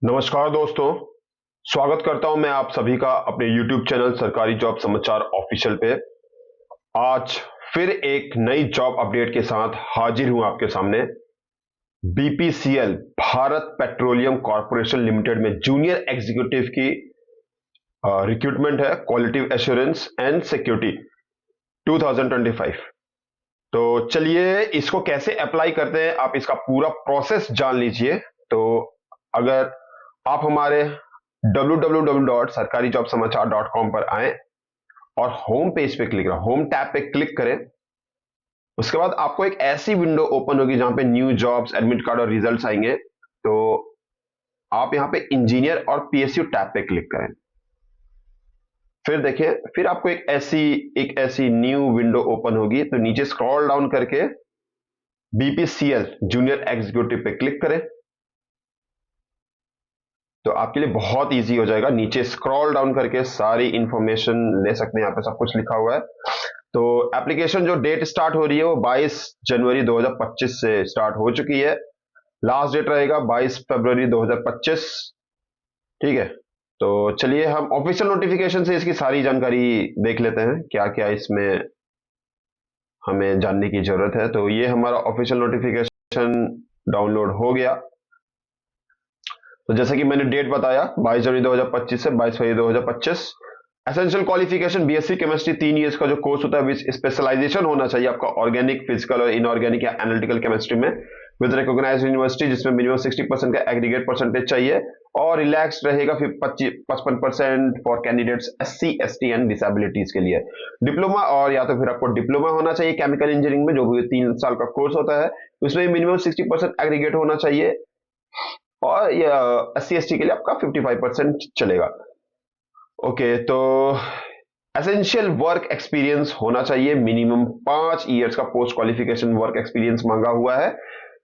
नमस्कार दोस्तों। स्वागत करता हूं मैं आप सभी का अपने YouTube चैनल सरकारी जॉब समाचार ऑफिशियल पे। आज फिर एक नई जॉब अपडेट के साथ हाजिर हूं आपके सामने। BPCL Bharat petroleum corporation limited में जूनियर एग्जीक्यूटिव की रिक्रूटमेंट है, क्वालिटी एश्योरेंस एंड सिक्योरिटी 2025। तो चलिए इसको कैसे अप्लाई करते हैं, आप इसका पूरा प्रोसेस जान लीजिए। तो अगर आप हमारे www.sarkarijobsamachar.com पर आए और होम पेज पे क्लिक करें, होम टैब पे क्लिक करें। उसके बाद आपको एक ऐसी विंडो ओपन होगी जहां पे न्यू जॉब्स, एडमिट कार्ड और रिजल्ट्स आएंगे। तो आप यहां पे इंजीनियर और पीएसयू टैब पे क्लिक करें। फिर देखिए, फिर आपको एक ऐसी न्यू विंडो ओपन होगी। तो नीचे स्क्रॉल डाउन करके बीपीसीएल जूनियर एग्जीक्यूटिव पे क्लिक करें। तो आपके लिए बहुत इजी हो जाएगा। नीचे स्क्रॉल डाउन करके सारी इंफॉर्मेशन ले सकते हैं, यहाँ पे सब कुछ लिखा हुआ है। तो एप्लीकेशन जो डेट स्टार्ट हो रही है वो 22 जनवरी 2025 से स्टार्ट हो चुकी है। लास्ट डेट रहेगा 22 फरवरी 2025। ठीक है, तो चलिए हम ऑफिशियल नोटिफिकेशन से इसकी सारी जानकारी देख लेते हैं, क्या क्या इसमें हमें जानने की जरूरत है। तो ये हमारा ऑफिशियल नोटिफिकेशन डाउनलोड हो गया। तो जैसे कि मैंने डेट बताया 22 जनवरी 2025 से 22 फरवरी 2025। Essential qualification BSc chemistry 3 years का जो कोर्स होता है, विच स्पेशलाइजेशन होना चाहिए आपका ऑर्गेनिक, फिजिकल और इनऑर्गेनिक या एनालिटिकल केमिस्ट्री में विद रिकॉग्नाइज्ड यूनिवर्सिटी, जिसमें मिनिमम 60% का एग्रीगेट परसेंटेज चाहिए और रिलैक्स रहेगा फिर 55% for candidates SC ST and disabilities के लिए। डिप्लोमा और या तो फिर आपको डिप्लोमा होना चाहिए केमिकल इंजीनियरिंग में, जो भी 3 साल का कोर्स होता है, उसमें मिनिमम 60% एग्रीगेट होना चाहिए। और एससी एसटी के लिए आपका 55% चलेगा। ओके, तो एसेंशियल वर्क एक्सपीरियंस होना चाहिए, मिनिमम 5 इयर्स का पोस्ट क्वालिफिकेशन वर्क एक्सपीरियंस मांगा हुआ है।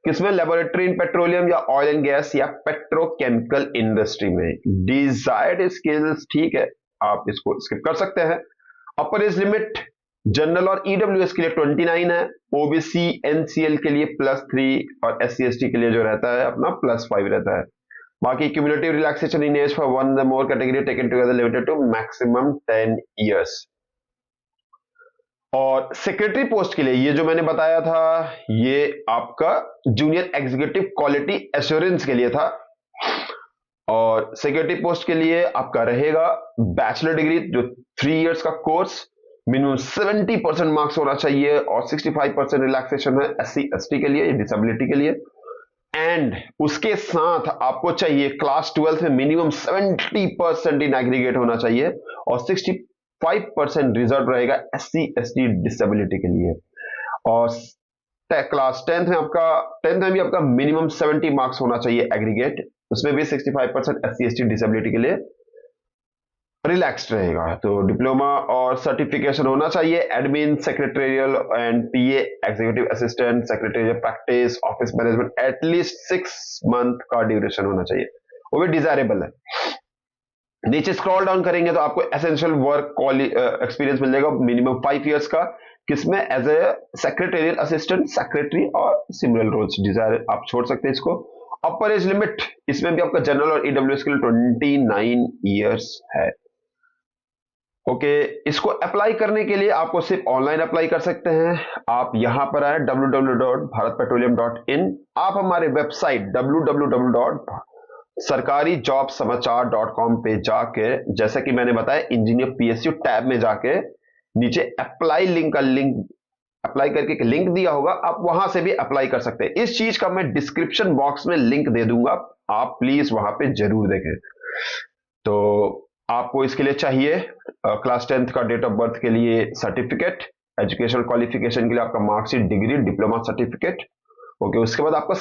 किसमें? लेबोरेटरी इन पेट्रोलियम या ऑयल एंड गैस या पेट्रोकेमिकल इंडस्ट्री में। डिजायर्ड स्किल्स, ठीक है, आप इसको स्किप कर सकते हैं। अपर एज लिमिट जनरल और ईडब्ल्यूएस के लिए 29 है, ओबीसी एनसीएल के लिए +3 और एससी एसटी के लिए जो रहता है अपना +5 रहता है। बाकी cumulative relaxation in age for one the more category taken together limited to maximum 10 years. और सेक्रेटरी पोस्ट के लिए ये जो मैंने बताया था, ये आपका जूनियर एग्जीक्यूटिव क्वालिटी एश्योरेंस के लिए था। और सेक्रेटरी पोस्ट के लिए आपका रहेगा बैचलर डिग्री, जो 3 इयर्स का कोर्स, मिनिमम 70% मार्क्स होना चाहिए और 65% रिलैक्सेशन है एससी एसटी के लिए, डिसेबिलिटी के लिए। एंड उसके साथ आपको चाहिए क्लास 12 में मिनिमम 70% इन एग्रीगेट होना चाहिए और 65% रिजर्व रहेगा एससी एसटी डिसेबिलिटी के लिए। और क्लास 10th में भी आपका मिनिमम 70 मार्क्स होना चाहिए एग्रीगेट, उसमें भी 65% एससी एसटी डिसेबिलिटी के लिए रिलैक्स्ड रहेगा। तो डिप्लोमा और सर्टिफिकेशन होना चाहिए, admin, secretarial and PA, executive assistant, secretarial practice, office management, at least 6 month का ड्यूरेशन होना चाहिए, वो भी डिजायरेबल है। नीचे स्क्रॉल डाउन करेंगे तो आपको एसेंशियल वर्क एक्सपीरियंस मिल जाएगा, मिनिमम 5 इयर्स का, किसमें? As a secretarial assistant, secretary or similar roles. Desire आप छोड़ सकते हैं इसको। अपर एज लिमिट इसमें भी आपका जनरल और ईडब्ल्यूएस के लिए 29 इयर्स है। ओके, इसको अप्लाई करने के लिए आपको सिर्फ ऑनलाइन अप्लाई कर सकते हैं। आप यहां पर आए www.bharatpetroleum.in, आप हमारे वेबसाइट www.sarkarijobsamachar.com पे जाके, जैसा कि मैंने बताया, इंजीनियर पीएसयू टैब में जाके नीचे अप्लाई लिंक का अप्लाई करके एक लिंक दिया होगा, आप वहां से भी अप्लाई कर सकते हैं। इस चीज का मैं डिस्क्रिप्शन बॉक्स में लिंक दे दूंगा, आप प्लीज वहां पे जरूर देखें। तो आपको इसके लिए चाहिए क्लास 10th का डेट ऑफ बर्थ के लिए सर्टिफिकेट, एजुकेशनल क्वालिफिकेशन के लिए आपका marksheet, degree, diploma certificate. Okay, उसके बाद आपका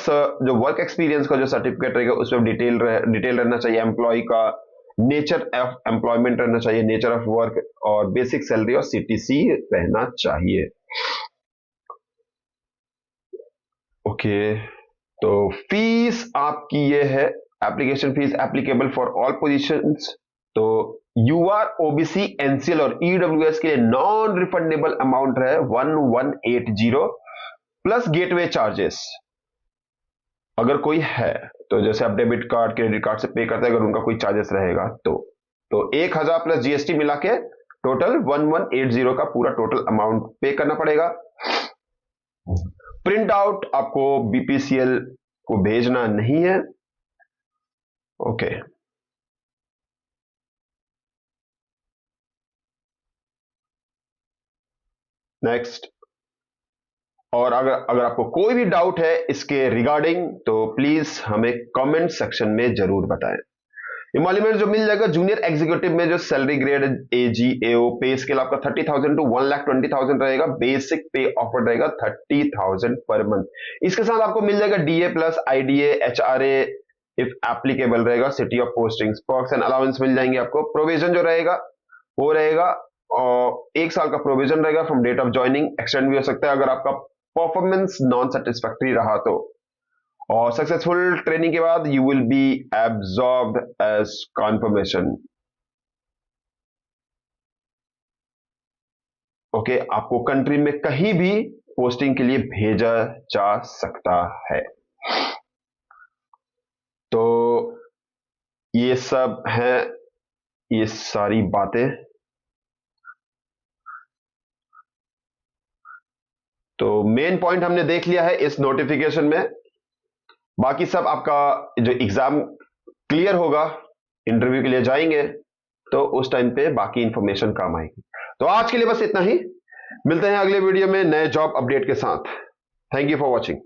जो वर्क एक्सपीरियंस का जो सर्टिफिकेट रहेगा उसमें डिटेल रहना चाहिए, एम्प्लॉय का नेचर ऑफ एम्प्लॉयमेंट रहना चाहिए, नेचर ऑफ वर्क, और बेसिक सैलरी और सीटीसी रहना चाहिए। ओके, तो फीस आपकी ये है, application fees applicable for all positions. तो यूआर, ओबीसी, एनसीएल और ईडब्ल्यूएस के लिए नॉन रिफंडेबल अमाउंट है 1180 प्लस गेटवे चार्जेस अगर कोई है तो जैसे आप डेबिट कार्ड क्रेडिट कार्ड से पे करते हैं, अगर उनका कोई चार्जेस रहेगा तो 1000 प्लस जीएसटी मिला के टोटल 1180 का पूरा टोटल अमाउंट पे करना पड़ेगा। प्रिंट आउट आपको बीपीसीएल को भेजना नहीं है। Okay, next. और अगर आपको कोई भी डाउट है इसके रिगार्डिंग तो प्लीज हमें कमेंट सेक्शन में जरूर बताएं। इमोल्यूमेंट जो मिल जाएगा जूनियर एग्जीक्यूटिव में, जो सैलरी ग्रेड एजी एओ पे स्केल आपका 30,000 टू 1,20,000 रहेगा। बेसिक पे ऑफर रहेगा 30,000 पर मंथ। इसके साथ आपको मिल जाएगा DA plus IDA HRA if applicable रहेगा, city of postings, perks and allowance मिल जाएंगे आपको। प्रोविजन जो रहेगा वो रहेगा और 1 साल का प्रोविजन रहेगा from date of joining, extend भी हो सकता है अगर आपका परफॉर्मेंस नॉन सेटिस्फैक्टरी रहा तो। और सक्सेसफुल ट्रेनिंग के बाद you will be absorbed as confirmation. Okay, आपको कंट्री में कहीं भी पोस्टिंग के लिए भेजा जा सकता है। तो ये सब है, ये सारी बातें। तो मेन पॉइंट हमने देख लिया है इस नोटिफिकेशन में। बाकी सब आपका जो एग्जाम क्लियर होगा, इंटरव्यू के लिए जाएंगे तो उस टाइम पे बाकी इंफॉर्मेशन काम आएगी। तो आज के लिए बस इतना ही, मिलते हैं अगले वीडियो में नए जॉब अपडेट के साथ। Thank you for watching.